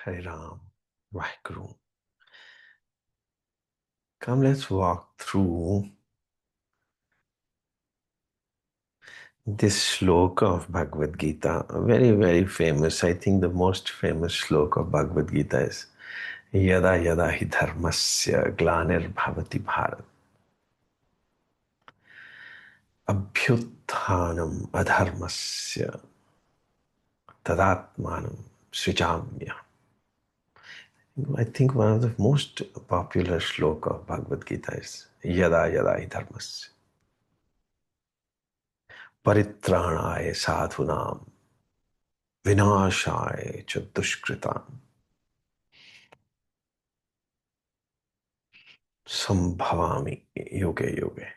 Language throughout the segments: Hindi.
Hare Ram, Vaheguru. Come, let's walk through this shloka of Bhagavad Gita. Very, very famous. I think the most famous shloka of Bhagavad Gita is Yada yada hi dharmasya glanir bhavati bharat abhyutthanam adharmasya tadatmanam srijamya. I think one of the most popular shloka of Bhagavad Gita is Yada yada hi dharmasya परित्राणाय साधूनां विनाशाय च दुष्कृतां संभवामि युगे युगे.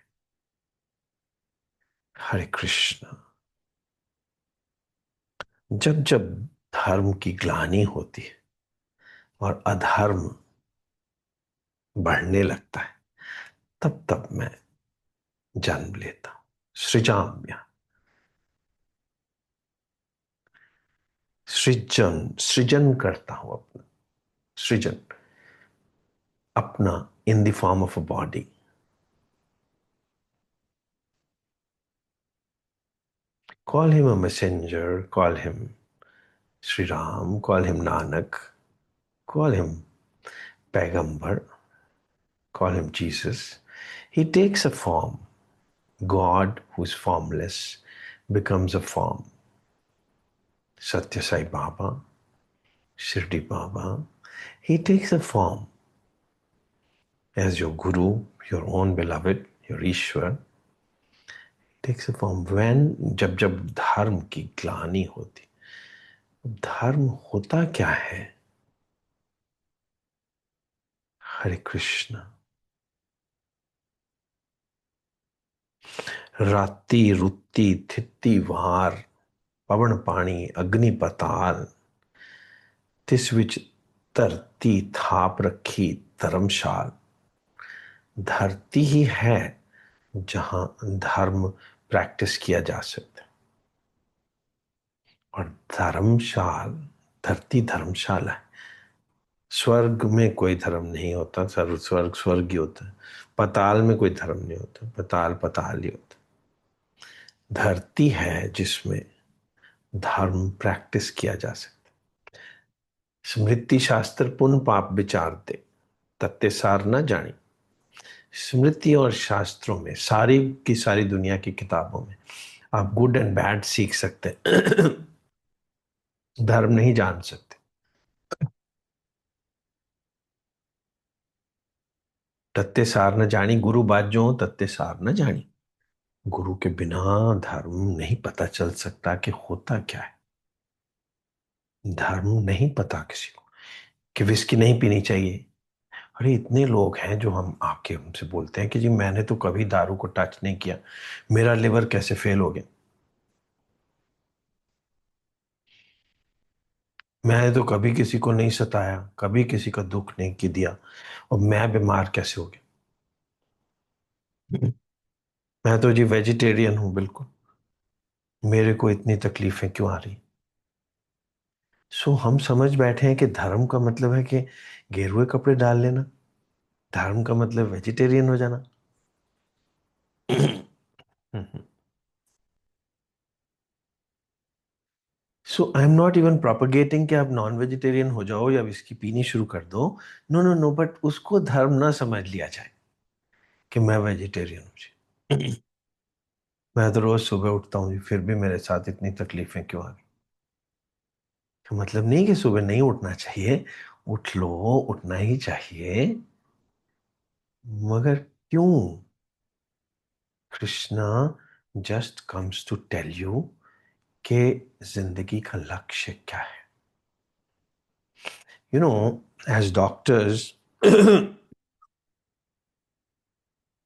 हरे कृष्ण. जब जब धर्म की ग्लानि होती है और अधर्म बढ़ने लगता है, तब तब मैं जन्म लेता हूं. सृजाम्य. सृजन करता हूं. अपना सृजन, अपना, in the form of a body. Call him a messenger, call him Sri Ram, call him Nanak, call him Paigambar, call him Jesus. He takes a form. God, who is formless, becomes a form. Satya Sai Baba, Shirdi Baba, he takes a form as your Guru, your own beloved, your Ishwar. He takes a form. When, जब जब धर्म की ग्लानि होती, धर्म होता क्या है? हरे कृष्ण. रात्रि रुत्ति थित्ति वार पवन पानी अग्नि पताल, तिस विच धरती थाप रखी धर्मशाल. धरती ही है जहां धर्म प्रैक्टिस किया जा सकता है. और धर्मशाल, धरती धर्मशाला है. स्वर्ग में कोई धर्म नहीं होता. स्वर्ग स्वर्ग ही होता है. पताल में कोई धर्म नहीं होता. पताल पताल ही होता. धरती है जिसमें धर्म प्रैक्टिस किया जा सकता है. स्मृति शास्त्र पुण्य पाप विचारते तत्ते सार न जानी. स्मृति और शास्त्रों में, सारी की सारी दुनिया की किताबों में आप गुड एंड बैड सीख सकते हैं. धर्म नहीं जान सकते. तत्ते सार न जानी, गुरु बात जो हो तत्ते सार न जानी. गुरु के बिना धर्म नहीं पता चल सकता कि होता क्या है. धर्म नहीं पता किसी को कि विस्की नहीं पीनी चाहिए. अरे इतने लोग हैं जो हम आके हमसे बोलते हैं कि जी मैंने तो कभी दारू को टच नहीं किया, मेरा लिवर कैसे फेल हो गया. मैंने तो कभी किसी को नहीं सताया, कभी किसी का दुख नहीं की दिया, और मैं बीमार कैसे हो गया. मैं तो जी वेजिटेरियन हूं बिल्कुल, मेरे को इतनी तकलीफें क्यों आ रही. सो हम समझ बैठे हैं कि धर्म का मतलब है कि गेरुए कपड़े डाल लेना. धर्म का मतलब वेजिटेरियन हो जाना. So I am not even propagating कि आप नॉन वेजिटेरियन हो जाओ या विस्की पीनी शुरू कर दो. नो नो नो, बट उसको धर्म ना समझ लिया जाए कि मैं वेजिटेरियन हूँ जी. मैं तो रोज सुबह उठता हूँ जी, फिर भी मेरे साथ इतनी तकलीफें क्यों आ गई. तो मतलब नहीं कि सुबह नहीं उठना चाहिए. उठ लो, उठना ही चाहिए, मगर क्यों. Krishna just comes to tell you कि जिंदगी का लक्ष्य क्या है. You know, as doctors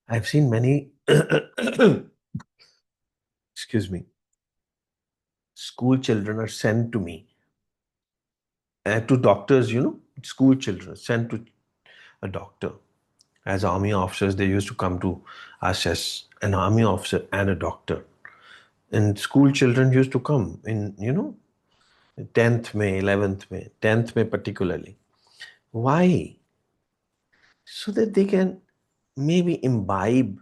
I've seen many, excuse me, school children are sent to me, to doctors, school children sent to a doctor. As army officers, they used to come to us as an army officer and a doctor. And school children used to come in, 10th में, 11th में, 10th में particularly. Why? So that they can maybe imbibe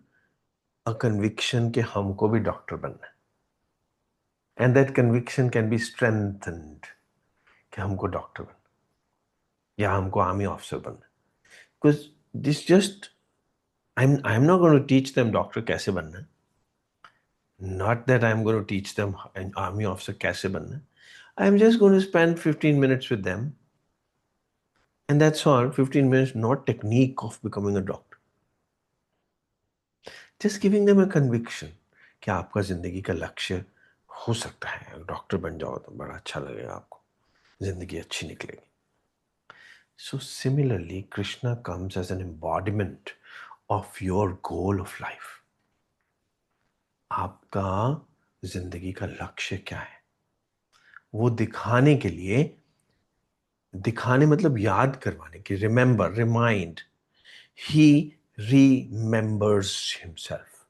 a conviction कि हमको भी डॉक्टर बनना है, and that conviction can be strengthened कि हमको डॉक्टर बनना या हमको आर्मी ऑफिसर बनना. Because this just, I'm not going to teach them doctor कैसे बनना है. Not that I'm going to teach them an army officer कैसे बनना है. I'm just going to spend 15 minutes with them, and that's all. 15 minutes, not technique of becoming a doctor. Just giving them a conviction कि आपका जिंदगी का लक्ष्य हो सकता है, डॉक्टर बन जाओ तो बड़ा अच्छा लगेगा आपको, जिंदगी अच्छी निकलेगी. So similarly, Krishna comes as an embodiment of your goal of life. आपका जिंदगी का लक्ष्य क्या है, वो दिखाने के लिए, दिखाने मतलब याद करवाने की, remember, remind. He remembers himself.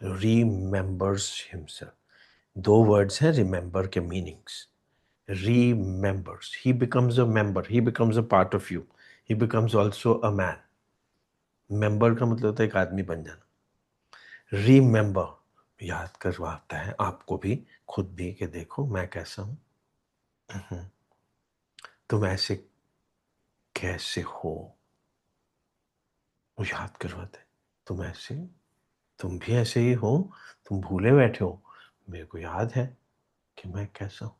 Remembers himself. दो वर्ड्स हैं रिमेंबर के meanings. Remembers. He becomes a member. He becomes a part of you. He becomes also a man. Member का मतलब होता है एक आदमी बन जाना. रिमेंबर, याद करवाता है आपको भी, खुद भी, कि देखो मैं कैसा हूं, तुम ऐसे कैसे हो, वो याद करवाते हैं. तुम ऐसे, तुम भी ऐसे ही हो, तुम भूले बैठे हो, मेरे को याद है कि मैं कैसा हूं.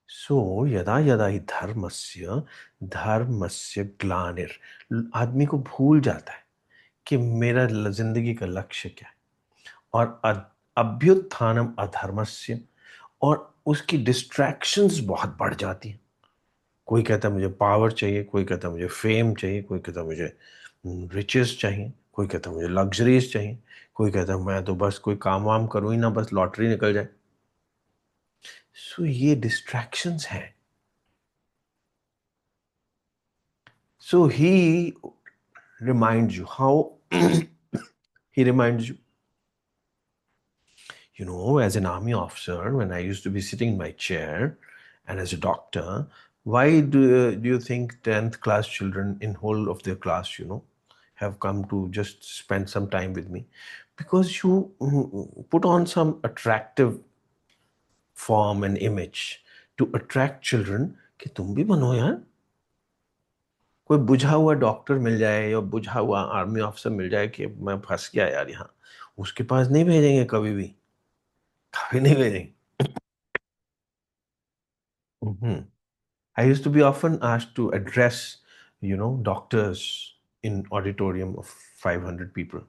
सो यदा यदा ही धर्मस्य धर्मस्य ग्लानिर, आदमी को भूल जाता है कि मेरा जिंदगी का लक्ष्य क्या है. और अभ्युत्थानम अधर्मस्य, और उसकी डिस्ट्रैक्शंस बहुत बढ़ जाती हैं. कोई कहता है मुझे पावर चाहिए, कोई कहता है मुझे फेम चाहिए, कोई कहता है मुझे रिचेस चाहिए, कोई कहता है मुझे लग्जरीज चाहिए, कोई कहता है मैं तो बस कोई काम वाम करूँ ही ना, बस लॉटरी निकल जाए. सो ये डिस्ट्रैक्शंस हैं. सो ही reminds you how he reminds you, as an army officer, when I used to be sitting in my chair, and as a doctor, why do you think 10th class children in whole of their class, have come to just spend some time with me? Because you put on some attractive form and image to attract children कि तुम भी बनो यार. कोई बुझा हुआ डॉक्टर मिल जाए या बुझा हुआ आर्मी ऑफिसर मिल जाए कि मैं फंस गया यार यहाँ, उसके पास नहीं भेजेंगे कभी भी, कभी नहीं भेजेंगे. Mhm. I used to be often asked to address, doctors in auditorium of 500 people.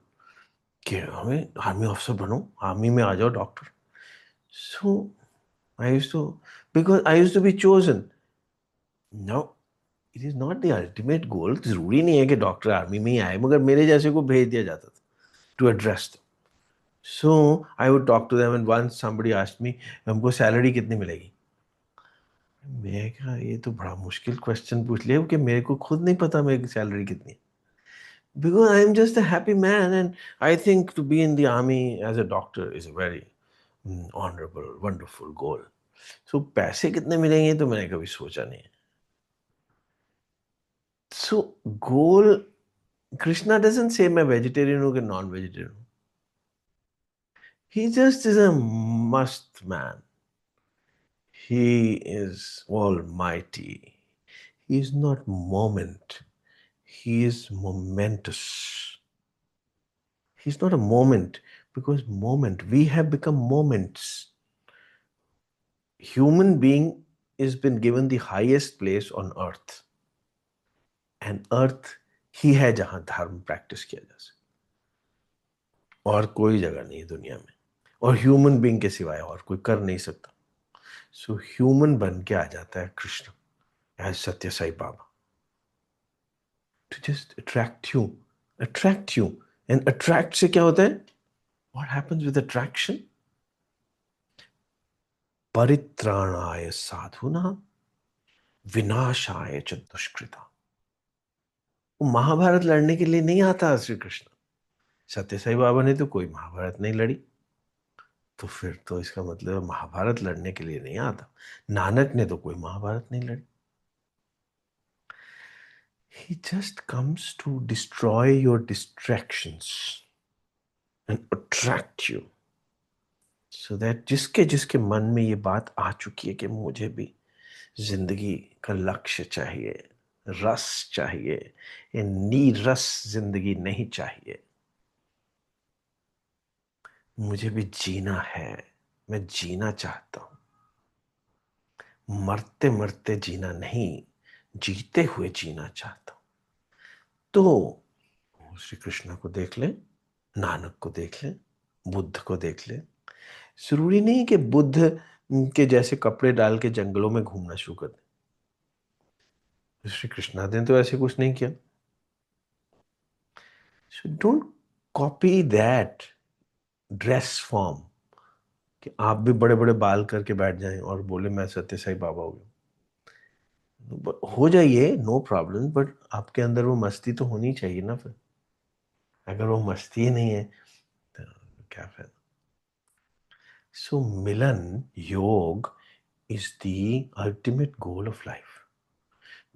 कि हमें आर्मी ऑफिसर बनो, आर्मी में आ जाओ doctor. So I used to, because I used to be chosen. No, it is not the ultimate goal. जरूरी नहीं है कि डॉक्टर आर्मी में ही आए, मगर मेरे जैसे को भेज दिया जाता था to address them. So I would talk to them, and once somebody asked me, हमको सैलरी कितनी मिलेगी. मैं कहा ये तो बड़ा मुश्किल क्वेश्चन पूछ लिया कि मेरे को खुद नहीं पता मेरी सैलरी कितनी है. Because I am just a happy man, and I think to be in the army as a doctor is a very honorable, wonderful goal. So पैसे कितने मिलेंगे तो मैंने कभी सोचा नहीं. So goal, Krishna doesn't say मैं vegetarian हूँ कि non-vegetarian हूँ. He just is a must man. He is almighty. He is not moment. He is momentous. He's not a moment, because we have become moments. Human being has been given the highest place on earth, and earth ही है जहां धर्म प्रैक्टिस किया जा सकता, और कोई जगह नहीं है दुनिया में, और ह्यूमन बीइंग के सिवाय और कोई कर नहीं सकता. सो ह्यूमन बन के आ जाता है Krishna as Satya Sai Baba, to just attract you. And attract से क्या होता है, व्हाट हैपेंस विद अट्रैक्शन? परित्राणाय साधुना विनाशाय च दुष्कृता. वो महाभारत लड़ने के लिए नहीं आता श्री कृष्ण. सत्य साई बाबा ने तो कोई महाभारत नहीं लड़ी. तो फिर तो इसका मतलब महाभारत लड़ने के लिए नहीं आता। नानक ने तो कोई महाभारत नहीं लड़ी। He just comes to destroy your distractions and attract you. So that जिसके जिसके मन में ये बात आ चुकी है कि मुझे भी जिंदगी का लक्ष्य चाहिए, रस चाहिए, ये नीरस जिंदगी नहीं चाहिए, मुझे भी जीना है, मैं जीना चाहता हूं, मरते मरते जीना नहीं, जीते हुए जीना चाहता हूं। तो श्री कृष्ण को देख ले, नानक को देख ले, बुद्ध को देख ले। जरूरी नहीं कि बुद्ध के जैसे कपड़े डाल के जंगलों में घूमना शुरू कर दे। श्री कृष्णा ने तो ऐसे कुछ नहीं किया। So don't copy that dress form कि आप भी बड़े बड़े बाल करके बैठ जाएं और बोले मैं सत्य साई बाबा हो गया। हो जाइए, नो प्रॉब्लम, बट आपके अंदर वो मस्ती तो होनी चाहिए ना। फिर अगर वो मस्ती ही नहीं है तो क्या फायदा। सो मिलन, योग is the ultimate goal of life.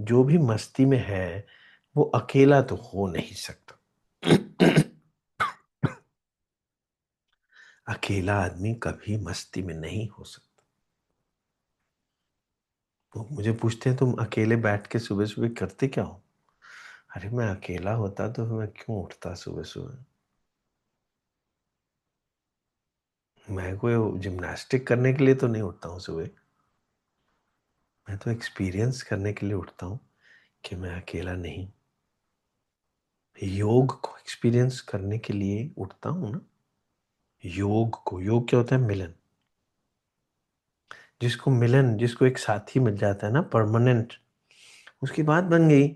जो भी मस्ती में है वो अकेला तो हो नहीं सकता। अकेला आदमी कभी मस्ती में नहीं हो सकता। वो मुझे पूछते हैं तुम अकेले बैठ के सुबह सुबह करते क्या हो? अरे मैं अकेला होता तो मैं क्यों उठता सुबह सुबह? मैं कोई जिम्नास्टिक करने के लिए तो नहीं उठता हूँ सुबह। मैं तो एक्सपीरियंस करने के लिए उठता हूँ कि मैं अकेला नहीं। योग को एक्सपीरियंस करने के लिए उठता हूँ ना। योग क्या होता है? मिलन। जिसको मिलन, जिसको एक साथी मिल जाता है ना परमानेंट, उसकी बात बन गई।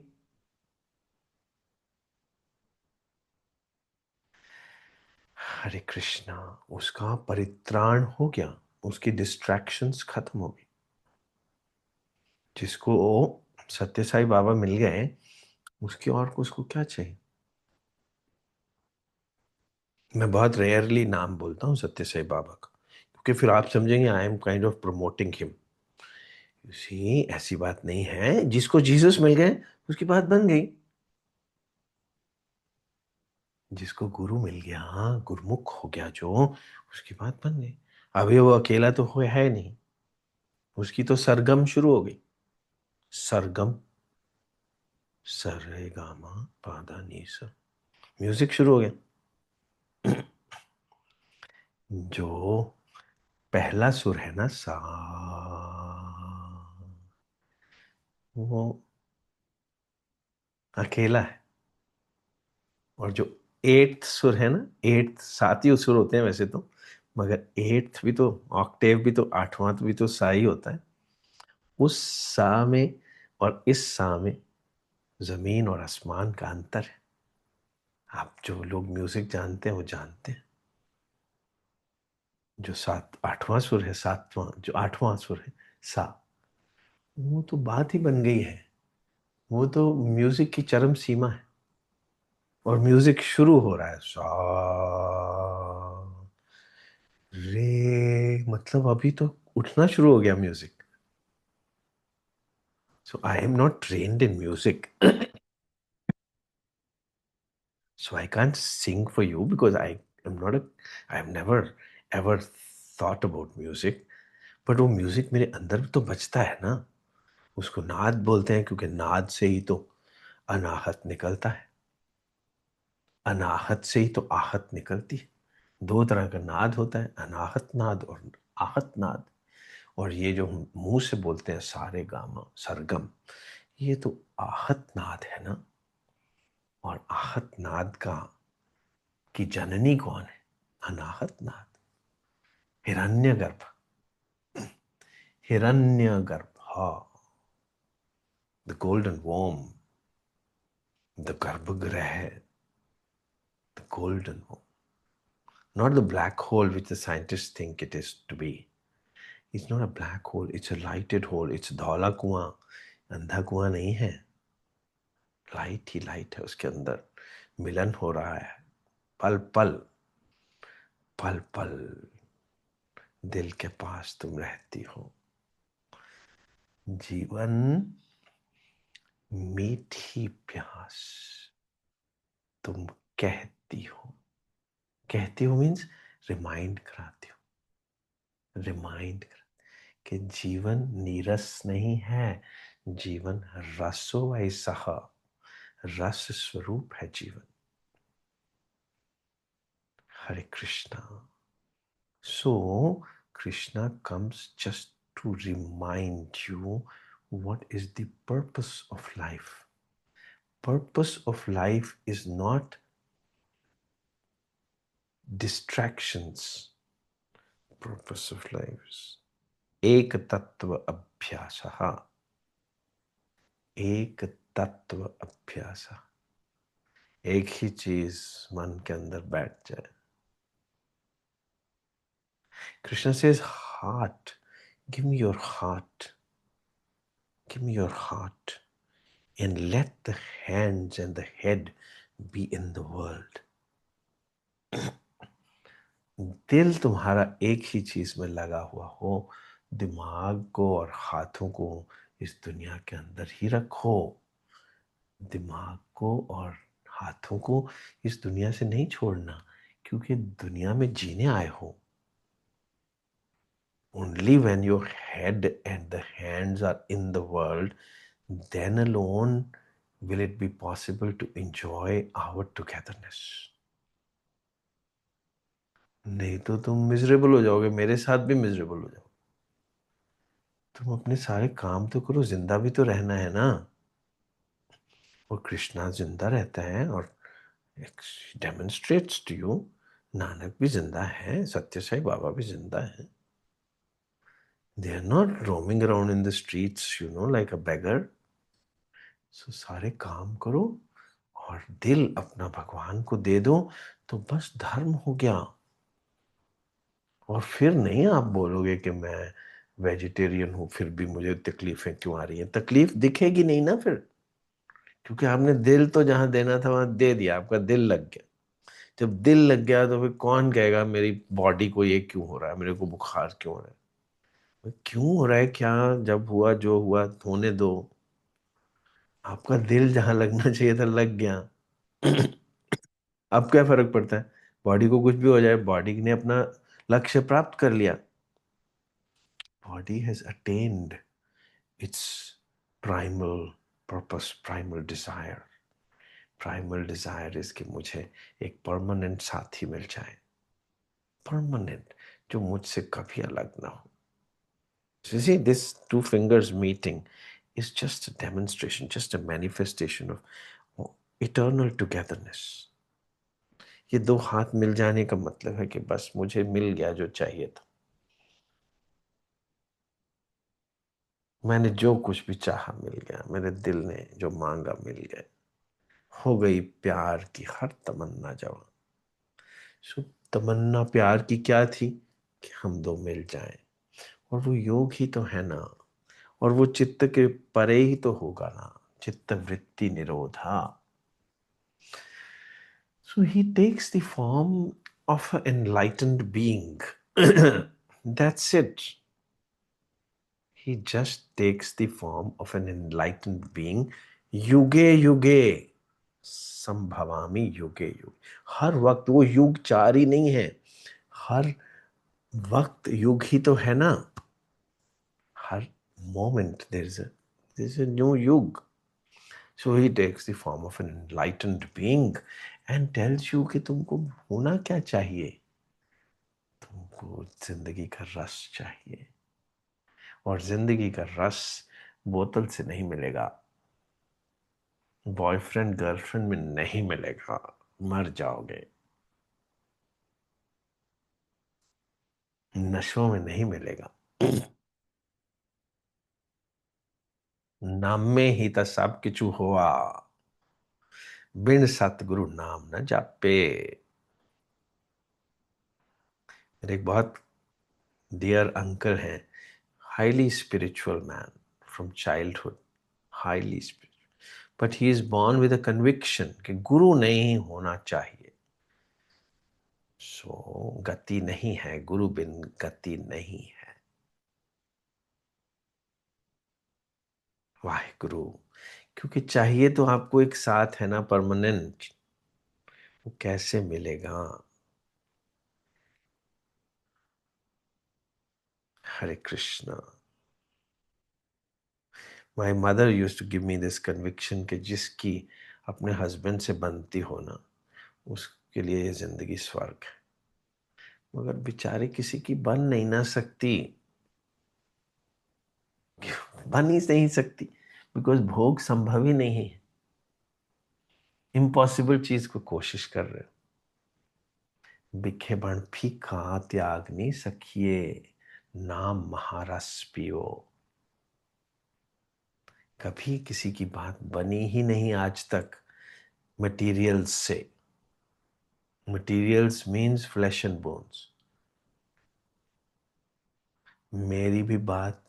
हरे कृष्णा, उसका परित्राण हो गया, उसकी डिस्ट्रैक्शंस खत्म हो गई। जिसको सत्य साई बाबा मिल गए, उसकी और उसको क्या चाहिए? मैं बहुत रेयरली नाम बोलता हूँ सत्य साई बाबा का, क्योंकि फिर आप समझेंगे I am kind of promoting him. See ऐसी बात नहीं है। जिसको जीसस मिल गए उसकी बात बन गई। जिसको गुरु मिल गया, गुरुमुख हो गया जो, उसकी बात बन गई। अभी वो अकेला तो हो है नहीं, उसकी तो सरगम शुरू हो गई। सरगम, सर रे गामा पादा नी सा, म्यूजिक शुरू हो गया। जो पहला सुर है ना सा, वो अकेला है। और जो एट्थ सुर है ना, एट्थ, सात ही सुर होते हैं वैसे तो, मगर एट्थ भी तो, ऑक्टेव भी तो, आठवां भी तो सा ही होता है। उस सा में और इस सा में जमीन और आसमान का अंतर है। आप जो लोग म्यूजिक जानते हैं वो जानते हैं। जो सात आठवां सुर है, सातवां जो आठवां सुर है सा, वो तो बात ही बन गई है। वो तो म्यूजिक की चरम सीमा है। और म्यूजिक शुरू हो रहा है सा रे, मतलब अभी तो उठना शुरू हो गया music. So I am not trained in music, so I can't sing for you because I am not a, I have never ever thought about music. But वो म्यूजिक मेरे अंदर भी तो बजता है ना। उसको नाद बोलते हैं क्योंकि नाद से ही तो अनाहत निकलता है। अनाहत से ही तो आहत निकलती है। दो तरह का नाद होता है, अनाहत नाद और आहत नाद। और ये जो हम मुंह से बोलते हैं सारे गामा सरगम, ये तो आहत नाद है ना। और आहत नाद का की जननी कौन है? अनाहत नाद, हिरण्यगर्भ। हिरण्यगर्भ, हाँ, द गोल्डन वोम, द गर्भगृह, the golden womb, not the black hole which the scientists think it is to be. It's not a black hole, it's a lighted hole. It's Dhaula कुआं, अंधा कुआं नहीं है। लाइट ही लाइट है उसके अंदर। मिलन हो रहा है पल पल, पल पल। दिल के पास तुम रहती हो। जीवन मीठी प्यास तुम कहती हो। कहती हो मीन्स रिमाइंड कराती हो, रिमाइंड कि जीवन नीरस नहीं है, जीवन रसो ऐसा, रस स्वरूप है जीवन। हरे कृष्णा। सो Krishna comes just to remind you what is the purpose of life. Purpose of life is not distractions. Purpose of life is एक तत्व अभ्यास। एक तत्व अभ्यास, एक ही चीज मन के अंदर बैठ जाए। Krishna says, heart, give me your heart, give me your heart, and let the hands and the head be in the world. दिल तुम्हारा एक ही चीज में लगा हुआ हो, दिमाग को और हाथों को इस दुनिया के अंदर ही रखो। दिमाग को और हाथों को इस दुनिया से नहीं छोड़ना, क्योंकि दुनिया में जीने आए हो। Only when your head and the hands are in the world, then alone will it be possible to enjoy our togetherness. नहीं तो तुम मिजरेबल हो जाओगे, मेरे साथ भी मिजरेबल हो जाओगे। तुम अपने सारे काम तो करो, जिंदा भी तो रहना है ना। और कृष्णा जिंदा रहता है और डेमोन्स्ट्रेट्स टू यू। नानक भी जिंदा है, सत्य साई बाबा भी जिंदा है। They are not roaming around in the streets, like a beggar. So सारे काम करो और दिल अपना भगवान को दे दो, तो बस धर्म हो गया। और फिर नहीं आप बोलोगे कि मैं वेजिटेरियन हूं फिर भी मुझे तकलीफें क्यों आ रही हैं। तकलीफ दिखेगी नहीं ना फिर, क्योंकि आपने दिल तो जहां देना था वहां दे दिया, आपका दिल लग गया। जब दिल लग गया तो फिर कौन कहेगा मेरी बॉडी को ये क्यों हो रहा है, मेरे को बुखार क्यों हो रहा है। क्यों हो रहा है क्या, जब हुआ जो हुआ होने दो। आपका दिल जहां लगना चाहिए था लग गया। अब क्या फर्क पड़ता है, बॉडी को कुछ भी हो जाए, बॉडी ने अपना लक्ष्य प्राप्त कर लिया। Body has attained its primal purpose, primal desire. Primal desire is कि मुझे एक परमानेंट साथी मिल जाए, परमानेंट, जो मुझसे कभी अलग ना हो। So you see, this two fingers meeting is just a demonstration, just a manifestation of eternal togetherness. ये दो हाथ मिल जाने का मतलब है कि बस मुझे मिल गया जो चाहिए था। मैंने जो कुछ भी चाहा मिल गया, मेरे दिल ने जो मांगा मिल गया। हो गई प्यार की हर तमन्ना जवां। सो तमन्ना प्यार की क्या थी कि हम दो मिल जाएं, और वो योग ही तो है ना। और वो चित्त के परे ही तो होगा ना, चित्त वृत्ति निरोधा। So he takes the form of an enlightened being. That's it. He just takes the form of an enlightened being. युगे युगे संभवामी, युगे युग। हर वक्त वो युग चार ही नहीं है, हर वक्त युग ही तो है ना। हर moment there's a new yug. So he takes the form of an enlightened being and tells you कि तुमको होना क्या चाहिए। तुमको जिंदगी का रस चाहिए, और जिंदगी का रस बोतल से नहीं मिलेगा, बॉयफ्रेंड गर्लफ्रेंड में नहीं मिलेगा, मर जाओगे। नशों में नहीं मिलेगा। नाम में ही तो सब किछु हुआ, बिन सतगुरु नाम न जापे। मेरे एक बहुत डियर अंकल हैं, highly spiritual man from childhood, highly spiritual, but he is born with a conviction कि गुरु नहीं होना चाहिए। सो गति नहीं है, गुरु बिन गति नहीं है। वाहिगुरु। क्योंकि चाहिए तो आपको एक साथ है ना, परमानेंट। वो कैसे मिलेगा? Hare Krishna. My mother use to give me this conviction कि जिसकी अपने हस्बैंड से बनती हो ना, उसके लिए ये जिंदगी स्वर्ग है। मगर बेचारे किसी की बन नहीं ना सकती, बन ही नहीं सकती, बिकॉज भोग संभव ही नहीं है। इम्पॉसिबल चीज को कोशिश कर रहे हो। बिखे बन फीका त्याग नहीं सकिए, नाम महारस पियो। कभी किसी की बात बनी ही नहीं आज तक मटेरियल्स से। Materials means flash and bones. मेरी भी बात,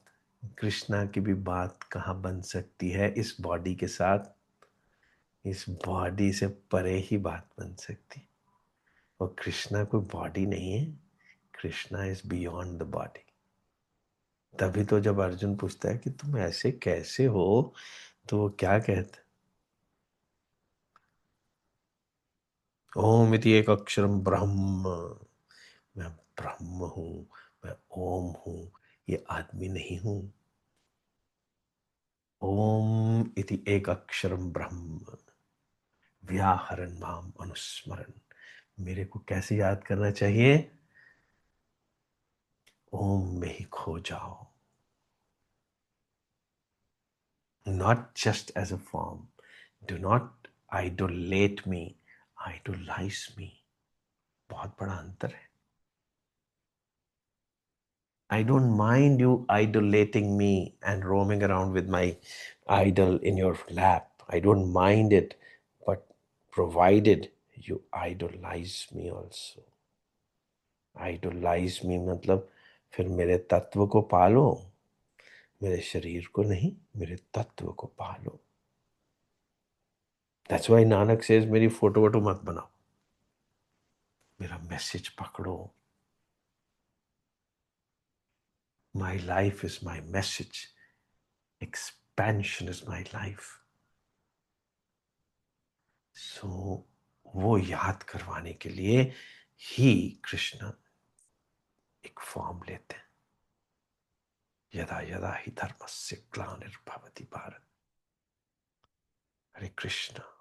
कृष्णा की भी बात कहाँ बन सकती है इस बॉडी के साथ? इस बॉडी से परे ही बात बन सकती। और कृष्णा कोई बॉडी नहीं है, Krishna is beyond the body. तभी तो जब अर्जुन पूछता है कि तुम ऐसे कैसे हो, तो वो क्या कहते? ओम इति एक अक्षरम ब्रह्म। मैं ब्रह्म हूं, मैं ओम हूं, ये आदमी नहीं हूं। ओम इति एक अक्षरम ब्रह्म व्याहरण माम अनुस्मरण। मेरे को कैसे याद करना चाहिए? ओम में ही खो जाओ। Not just as a form. Do not idolate me, idolize me. बहुत बड़ा अंतर है। I don't mind you idolating me and roaming around with my idol in your lap. I don't mind it, but provided you idolize me also. Idolize me मतलब फिर मेरे तत्व को पालो, मेरे शरीर को नहीं, मेरे तत्व को पालो। That's why नानक says मेरी फोटो वोटो मत बनाओ, मेरा मैसेज पकड़ो। My life is my message. Expansion is my life. So वो याद करवाने के लिए ही कृष्ण एक फॉर्म लेते हैं। यदा यदा ही धर्मस्य ग्लानिर्भवति भारत। हरे कृष्ण।